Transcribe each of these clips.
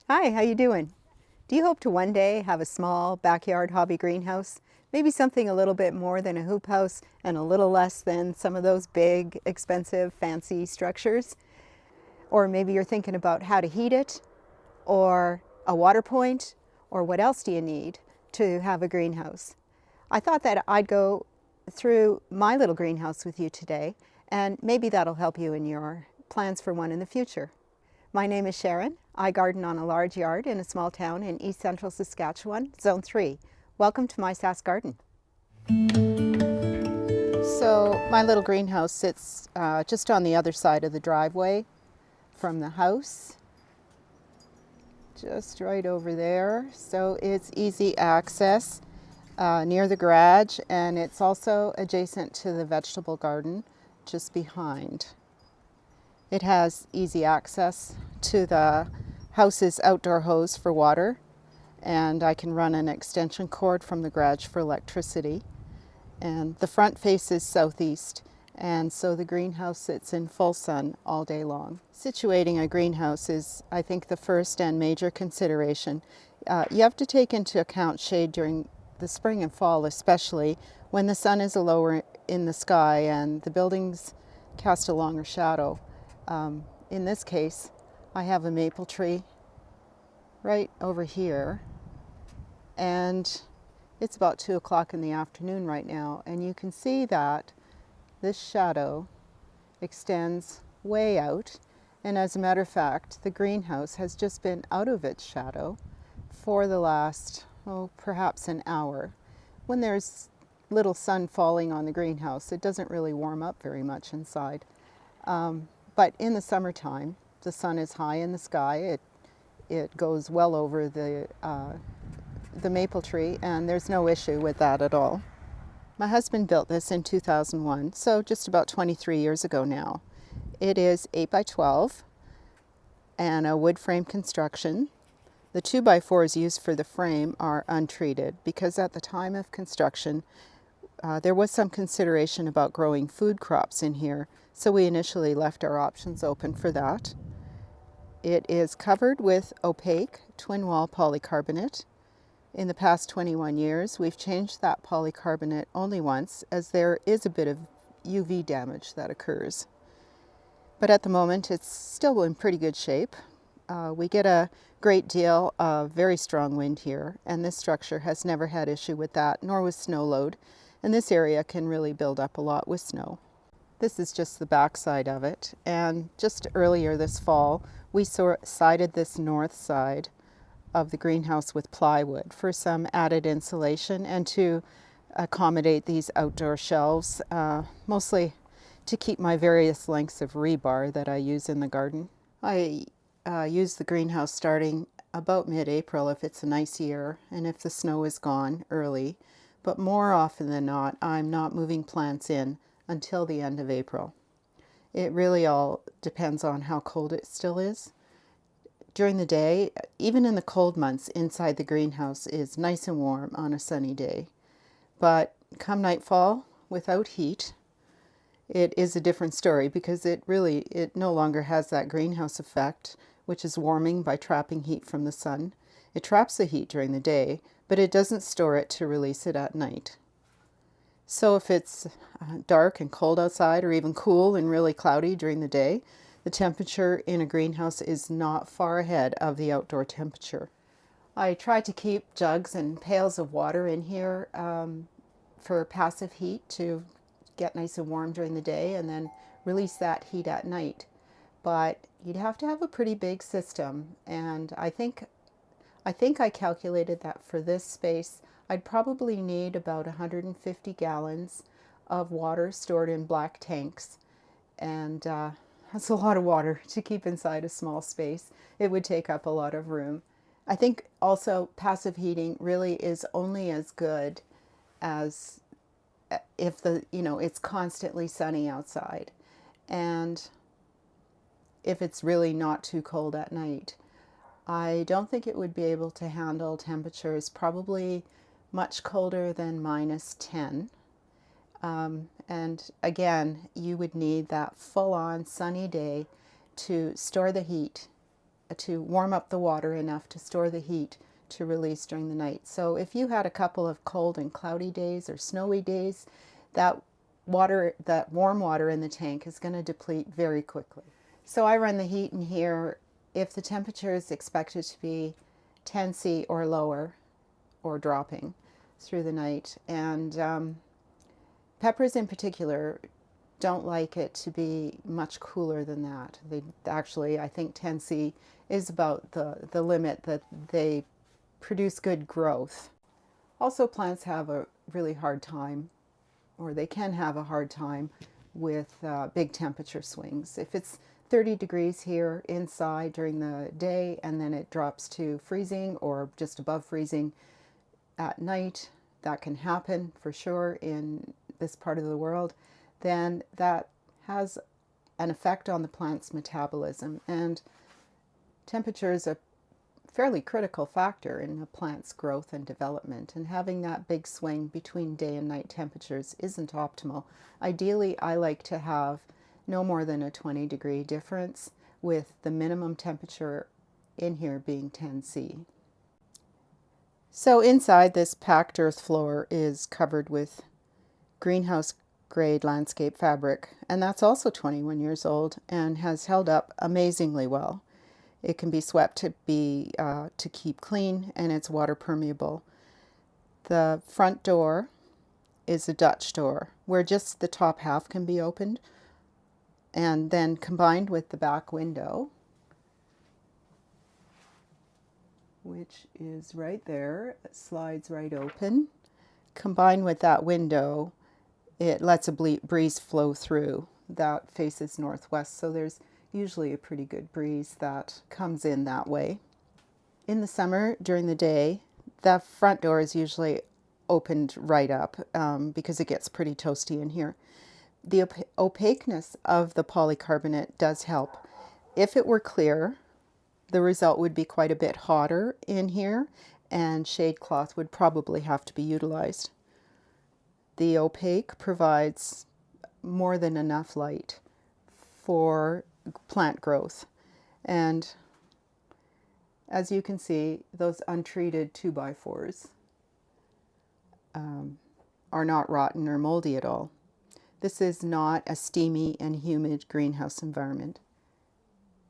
Hi, how you doing? Do you hope to one day have a small backyard hobby greenhouse? Maybe something a little bit more than a hoop house and a little less than some of those big, expensive, fancy structures? Or maybe you're thinking about how to heat it, or a water point, or what else do you need to have a greenhouse? I thought that I'd go through my little greenhouse with you today, and maybe that'll help you in your plans for one in the future. My name is Sharon. I garden on a large yard in a small town in east central Saskatchewan, Zone 3. Welcome to my Sask Garden. So, my little greenhouse sits just on the other side of the driveway from the house, just right over there. So, it's easy access near the garage, and it's also adjacent to the vegetable garden just behind. It has easy access to the house's outdoor hose for water, and I can run an extension cord from the garage for electricity. And the front faces southeast, and so the greenhouse sits in full sun all day long. Situating a greenhouse is, I think, the first and major consideration. You have to take into account shade during the spring and fall, especially when the sun is lower in the sky and the buildings cast a longer shadow. In this case, I have a maple tree right over here, and it's about 2 o'clock in the afternoon right now, and you can see that this shadow extends way out, and as a matter of fact, the greenhouse has just been out of its shadow for the last, perhaps an hour. When there's little sun falling on the greenhouse, it doesn't really warm up very much inside. But in the summertime, the sun is high in the sky. It goes well over the maple tree, and there's no issue with that at all. My husband built this in 2001, so just about 23 years ago now. It is 8 by 12 and a wood frame construction. The 2 by 4s used for the frame are untreated because at the time of construction, there was some consideration about growing food crops in here, so we initially left our options open for that. It is covered with opaque twin wall polycarbonate. In the past 21 years, we've changed that polycarbonate only once, as there is a bit of UV damage that occurs. But at the moment, it's still in pretty good shape. We get a great deal of very strong wind here, and this structure has never had issue with that, nor with snow load, and this area can really build up a lot with snow. This is just the back side of it, and just earlier this fall, we sided this north side of the greenhouse with plywood for some added insulation and to accommodate these outdoor shelves, mostly to keep my various lengths of rebar that I use in the garden. I use the greenhouse starting about mid-April if it's a nice year and if the snow is gone early, but more often than not, I'm not moving plants in until the end of April. It really all depends on how cold it still is. During the day, even in the cold months, inside the greenhouse is nice and warm on a sunny day. But come nightfall, without heat, it is a different story because it no longer has that greenhouse effect, which is warming by trapping heat from the sun. It traps the heat during the day, but it doesn't store it to release it at night. So if it's dark and cold outside, or even cool and really cloudy during the day, the temperature in a greenhouse is not far ahead of the outdoor temperature. I try to keep jugs and pails of water in here for passive heat to get nice and warm during the day and then release that heat at night. But you'd have to have a pretty big system, and I think I calculated that for this space I'd probably need about 150 gallons of water stored in black tanks, and that's a lot of water to keep inside a small space. It would take up a lot of room. I think also passive heating really is only as good as if it's constantly sunny outside, and if it's really not too cold at night. I don't think it would be able to handle temperatures probably much colder than -10. And again, you would need that full-on sunny day to store the heat to warm up the water enough to store the heat to release during the night. So if you had a couple of cold and cloudy days or snowy days, that warm water in the tank is going to deplete very quickly. So I run the heat in here if the temperature is expected to be 10°C or lower, or dropping through the night. And peppers in particular don't like it to be much cooler than that. They actually, I think 10°C is about the limit that they produce good growth. Also, plants have a really hard time, or they can have a hard time with big temperature swings. If it's 30 degrees here inside during the day and then it drops to freezing or just above freezing at night, that can happen for sure in this part of the world, then that has an effect on the plant's metabolism. And temperature is a fairly critical factor in a plant's growth and development, and having that big swing between day and night temperatures isn't optimal. Ideally, I like to have no more than a 20-degree difference, with the minimum temperature in here being 10°C. So inside, this packed earth floor is covered with greenhouse grade landscape fabric, and that's also 21 years old and has held up amazingly well. It can be swept to keep clean, and it's water permeable. The front door is a Dutch door where just the top half can be opened, and then combined with the back window, which is right there, it slides right open. Combined with that window, it lets a breeze flow through that faces northwest, so there's usually a pretty good breeze that comes in that way. In the summer, during the day, the front door is usually opened right up because it gets pretty toasty in here. The opaqueness of the polycarbonate does help. If it were clear, the result would be quite a bit hotter in here, and shade cloth would probably have to be utilized. The opaque provides more than enough light for plant growth, and as you can see, those untreated 2x4s are not rotten or moldy at all. This is not a steamy and humid greenhouse environment.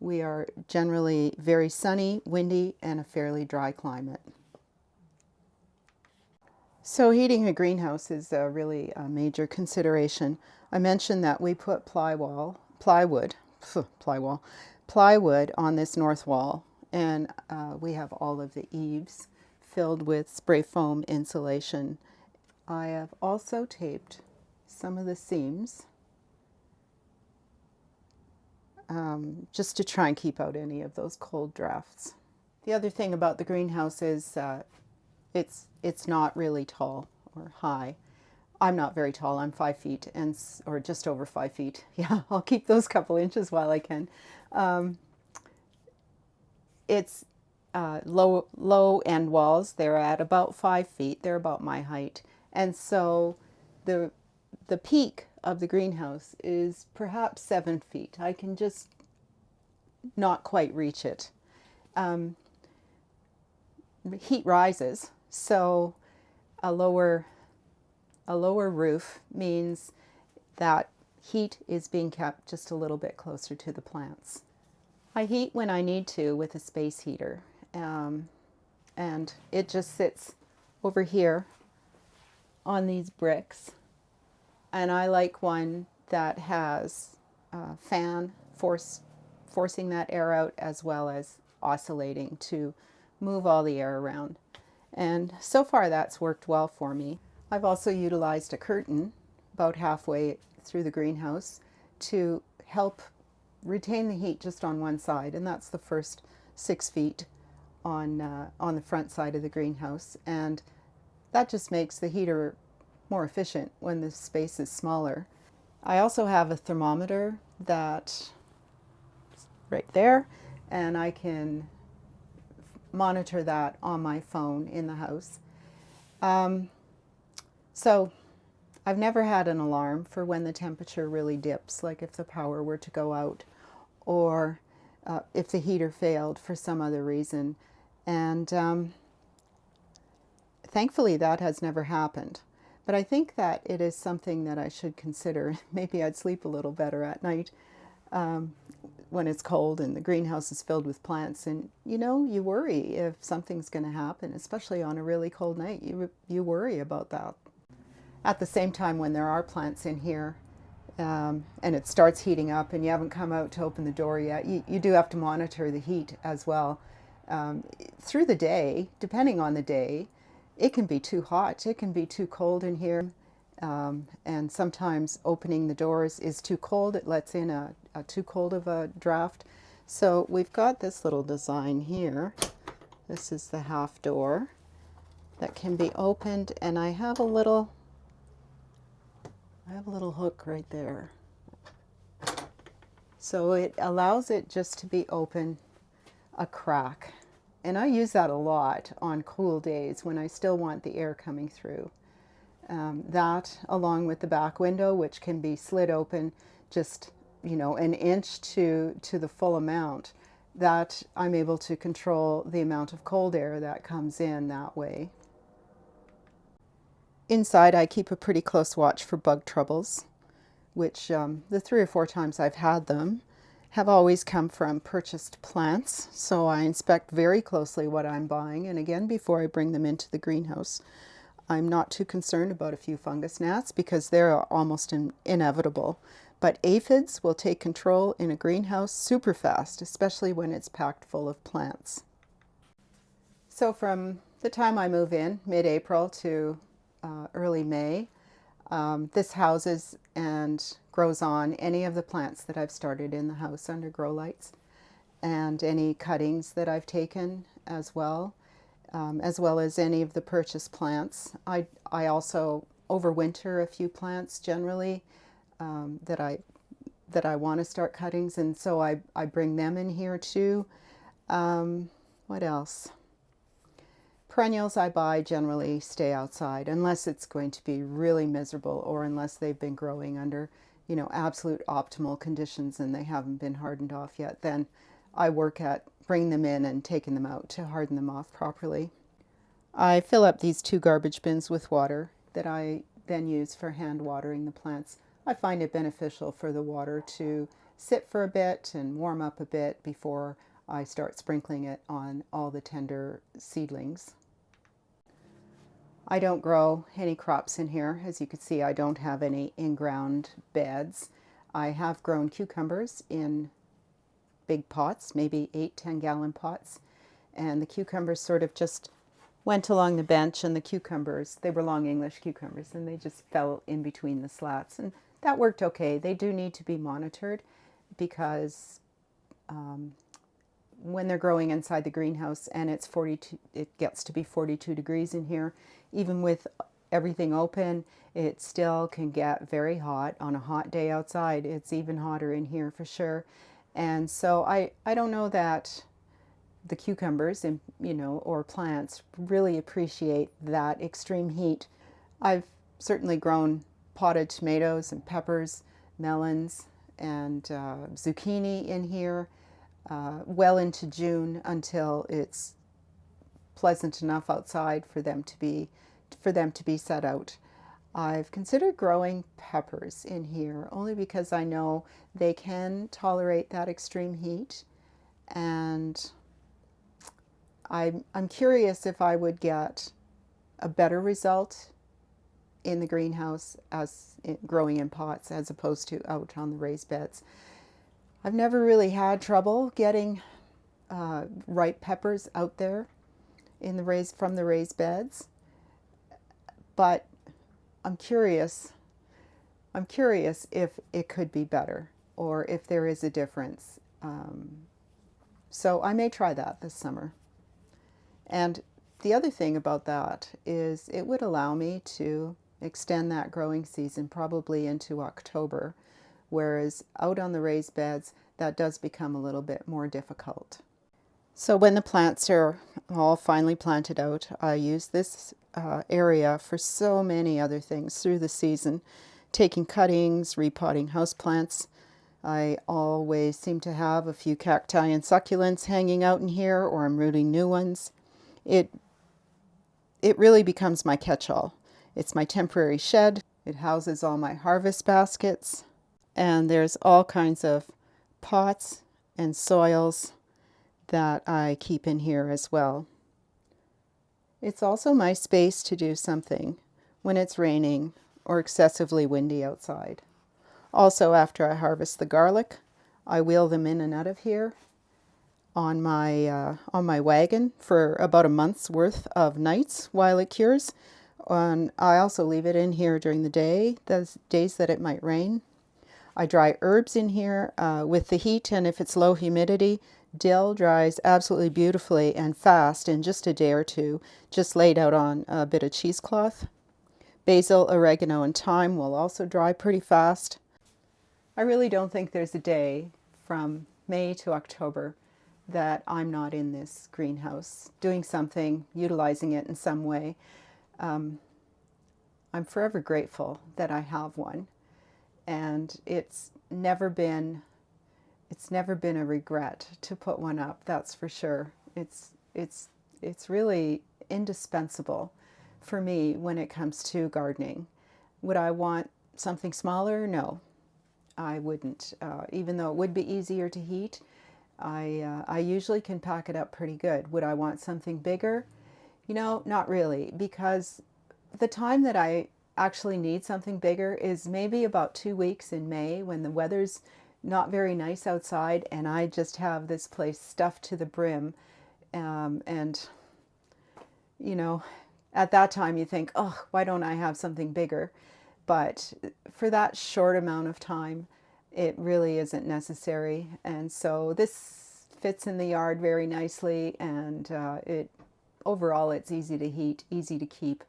We are generally very sunny, windy, and a fairly dry climate. So heating a greenhouse is really a major consideration. I mentioned that we put plywood on this north wall, and we have all of the eaves filled with spray foam insulation. I have also taped some of the seams just to try and keep out any of those cold drafts. The other thing about the greenhouse is it's not really tall or high. I'm not very tall. I'm 5 feet or just over 5 feet. Yeah, I'll keep those couple inches while I can. It's low end walls. They're at about 5 feet. They're about my height, and so the peak of the greenhouse is perhaps 7 feet. I can just not quite reach it. Heat rises, so a lower roof means that heat is being kept just a little bit closer to the plants. I heat when I need to with a space heater, and it just sits over here on these bricks. And I like one that has a fan forcing that air out, as well as oscillating to move all the air around. And so far that's worked well for me. I've also utilized a curtain about halfway through the greenhouse to help retain the heat just on one side, and that's the first 6 feet on the front side of the greenhouse, and that just makes the heater more efficient when the space is smaller. I also have a thermometer that's right there, and I can monitor that on my phone in the house. So I've never had an alarm for when the temperature really dips, like if the power were to go out, or if the heater failed for some other reason. And thankfully that has never happened. But I think that it is something that I should consider. Maybe I'd sleep a little better at night when it's cold and the greenhouse is filled with plants. And you worry if something's going to happen, especially on a really cold night. You worry about that. At the same time, when there are plants in here and it starts heating up and you haven't come out to open the door yet, you do have to monitor the heat as well. Through the day, depending on the day, it can be too hot, it can be too cold in here, and sometimes opening the doors is too cold. It lets in a too cold of a draft. So we've got this little design here. This is the half door that can be opened, and I have a little hook right there. So it allows it just to be open a crack. And I use that a lot on cool days when I still want the air coming through. That, along with the back window, which can be slid open just, an inch to the full amount, that I'm able to control the amount of cold air that comes in that way. Inside, I keep a pretty close watch for bug troubles, which the 3 or 4 times I've had them have always come from purchased plants. So I inspect very closely what I'm buying, and again, before I bring them into the greenhouse. I'm not too concerned about a few fungus gnats because they're almost inevitable. But aphids will take control in a greenhouse super fast, especially when it's packed full of plants. So from the time I move in, mid-April to early May, this houses and grows on any of the plants that I've started in the house under grow lights, and any cuttings that I've taken as well as any of the purchased plants. I also overwinter a few plants generally that I want to start cuttings, and so I bring them in here too. What else? Perennials I buy generally stay outside unless it's going to be really miserable, or unless they've been growing under, absolute optimal conditions and they haven't been hardened off yet. Then I work at bringing them in and taking them out to harden them off properly. I fill up these 2 garbage bins with water that I then use for hand watering the plants. I find it beneficial for the water to sit for a bit and warm up a bit before I start sprinkling it on all the tender seedlings. I don't grow any crops in here. As you can see, I don't have any in-ground beds. I have grown cucumbers in big pots, maybe 8-10 gallon pots, and the cucumbers sort of just went along the bench, and the cucumbers, they were long English cucumbers, and they just fell in between the slats, and that worked okay. They do need to be monitored because when they're growing inside the greenhouse and it gets to be 42 degrees in here, even with everything open, it still can get very hot. On a hot day outside, it's even hotter in here for sure. And so I don't know that the cucumbers and or plants really appreciate that extreme heat. I've certainly grown potted tomatoes and peppers, melons, and zucchini in here well into June, until it's pleasant enough outside for them to be set out. I've considered growing peppers in here only because I know they can tolerate that extreme heat, and I'm curious if I would get a better result in the greenhouse as growing in pots as opposed to out on the raised beds. I've never really had trouble getting ripe peppers out there from the raised beds, but I'm curious if it could be better, or if there is a difference. So I may try that this summer. And the other thing about that is it would allow me to extend that growing season probably into October, whereas out on the raised beds, that does become a little bit more difficult. So when the plants are all finally planted out, I use this area for so many other things through the season, taking cuttings, repotting houseplants, I always seem to have a few cacti and succulents hanging out in here, or I'm rooting new ones. It really becomes my catch-all. It's my temporary shed. It houses all my harvest baskets, and there's all kinds of pots and soils that I keep in here as well. It's also my space to do something when it's raining or excessively windy outside. Also, after I harvest the garlic, I wheel them in and out of here on my wagon for about a month's worth of nights while it cures. And I also leave it in here during the day, those days that it might rain. I dry herbs in here with the heat, and if it's low humidity, dill dries absolutely beautifully and fast in just a day or two, just laid out on a bit of cheesecloth. Basil, oregano, and thyme will also dry pretty fast. I really don't think there's a day from May to October that I'm not in this greenhouse, doing something, utilizing it in some way. I'm forever grateful that I have one, and it's never been a regret to put one up, that's for sure. It's really indispensable for me when it comes to gardening. Would I want something smaller? No, I wouldn't. Even though it would be easier to heat, I usually can pack it up pretty good. Would I want something bigger? You know, not really, because the time that I actually need something bigger is maybe about 2 weeks in May when the weather's not very nice outside and I just have this place stuffed to the brim. And, you know, at that time you think, oh, why don't I have something bigger? But for that short amount of time, it really isn't necessary. And so this fits in the yard very nicely, and overall it's easy to heat, easy to keep,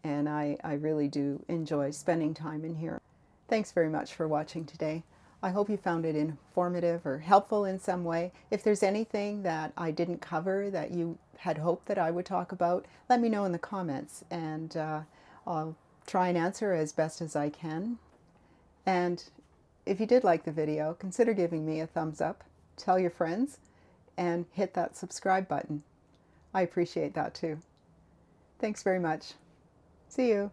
and I really do enjoy spending time in here. Thanks very much for watching today. I hope you found it informative or helpful in some way. If there's anything that I didn't cover that you had hoped that I would talk about, let me know in the comments, and I'll try and answer as best as I can. And if you did like the video, consider giving me a thumbs up, tell your friends, and hit that subscribe button. I appreciate that too. Thanks very much. See you.